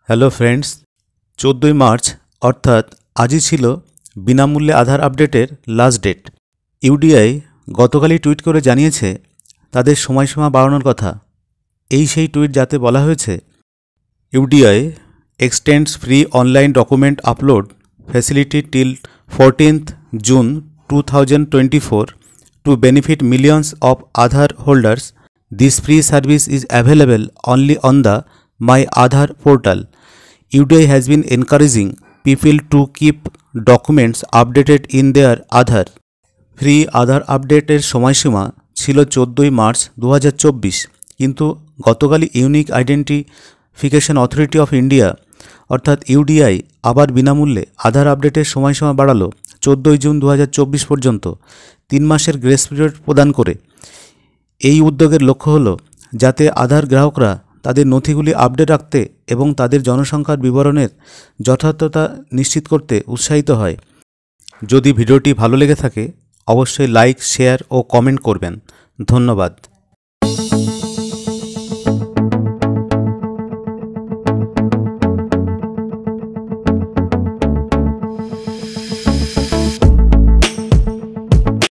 Hello friends, 14ই March অর্থাৎ আজই ছিল বিনামূল্যে আধার আপডেটের লাস্ট ডেট। ইউডিআই গতকালই টুইট করে জানিয়েছে তাদের সময়সীমা বাড়ানোর কথা। এই সেই টুইট যাতে বলা হয়েছে, UDI extends free online document upload facility till 14th June 2024 to benefit millions of Aadhaar holders. This free service is available only on the My Aadhaar portal. UDI has been encouraging people to keep documents updated in their Aadhaar. Free Aadhaar আপডেটের সময়সীমা ছিল 14ই March 2024, কিন্তু গতকালই unique identification authority of India অর্থাৎ UDI আবার বিনামূল্যে আধার আপডেটের সময়সীমা বাড়ালো 14ই জুন 2024 পর্যন্ত, 3 মাসের গ্রেস পিরিয়ড প্রদান করে। এই উদ্যোগের লক্ষ্য হল যাতে আধার গ্রাহকরা তাদের নথিগুলি আপডেট রাখতে এবং তাদের জনসংখ্যার বিবরণের যথার্থতা নিশ্চিত করতে উৎসাহিত হয়। যদি ভিডিওটি ভালো লেগে থাকে অবশ্যই লাইক, শেয়ার ও কমেন্ট করবেন। ধন্যবাদ।